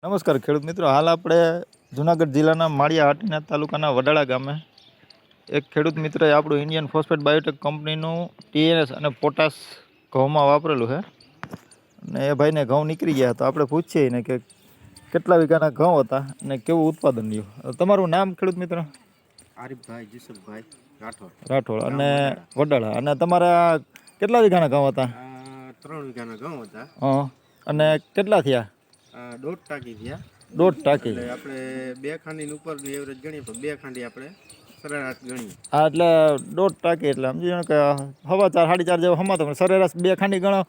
નમસ્કાર ખેડૂત મિત્રો, હાલ આપણે જુનાગઢ જિલ્લાના માળિયા હાટીના તાલુકાના વડાળા ગામે એક ખેડૂત મિત્રએ આપણું ઇન્ડિયન ફોસ્ફેટ બાયોટેક કંપનીનું ટીએનએસ અને પોટાશ ઘઉંમાં વાપરેલું છે અને એ ભાઈને ઘઉં નીકળી ગયા. તો આપણે પૂછીએ ને કે કેટલા વીઘાના ઘઉં હતા અને કેવું ઉત્પાદન રહ્યું. તમારું નામ ખેડૂત મિત્ર? આરીફભાઈ જીસુફભાઈ રાઠોડ અને વડાળા. અને તમારા કેટલા વીઘાના ઘઉં હતા? 3 વીઘાના ઘઉં હતા. અને કેટલા થયા? 1.5 ટાંકી થયા. 1.5 ટાંકી. એટલે આપણે 2 ખાંડી ઉપરનું એવરેજ ગણીએ તો 2 ખાંડી આપણે સરેરાશ ગણીએ. હા, એટલે 1.5 ટાંકી એટલે સમજી જાણો કે 4.5 4.5 જેવો હમાતો પણ સરેરાશ 2 ખાંડી ગણો.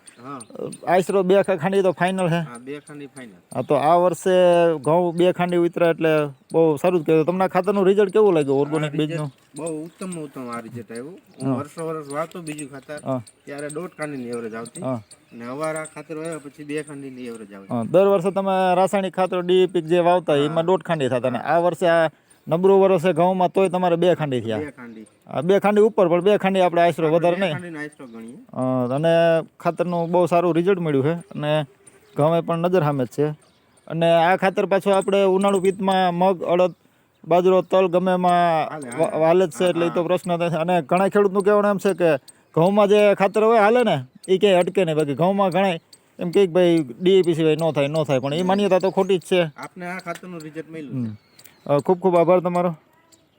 આશરો 2 ખાંડી તો ફાઇનલ છે. હા, 2 ખાંડી ફાઇનલ. હા, તો આ વર્ષે ઘઉં 2 ખાંડી ઉતર્યા એટલે બહુ સારું જ કહેવાય. તમને ખાતરનું રિઝલ્ટ કેવું લાગ્યું ઓર્ગેનિક બીજનું? બહુ ઉત્તમ આ રિઝલ્ટ આવ્યું. હું વર્ષ વાવતો બીજું ખાતર ત્યારે 1.5 ખાંડીની એવરેજ આવતી અને હવારા ખાતર વાવ્યા પછી 2 ખાંડીની એવરેજ આવતી. દર વર્ષે તમે રાસાયણિક ખાતર ડીએપી જે વાવતા એમાં 1.5 ખાંડી થતા અને આ વર્ષે આ નબળું વર્ષે ઘઉંમાં તોય તમારે 2 ખાંડી થયા. 2 ખાંડી. 2 ખાંડી ઉપર પણ 2 ખાંડી આપણે આશરો વધારે નહીં. અને ખાતરનું બહુ સારું રિઝલ્ટ મળ્યું છે અને ઘઉં પણ નજર સામે જ છે. અને આ ખાતર પાછું આપણે ઉનાળુ પિત્તમાં મગ, અડદ, બાજરો, તલ ગમે એમાં હાલે જ છે એટલે એ તો પ્રશ્ન થાય. અને ઘણા ખેડૂતનું કહેવાનું એમ છે કે ઘઉંમાં જે ખાતર હોય હાલે ને એ ક્યાંય અટકે નહીં. બાકી ઘઉંમાં ઘણા એમ કે ભાઈ ડીએપી સિવાય ન થાય પણ એ માન્યતા તો ખોટી જ છે. આપને આ ખાતરનું રિઝલ્ટ મળ્યું. ખૂબ ખૂબ આભાર તમારો.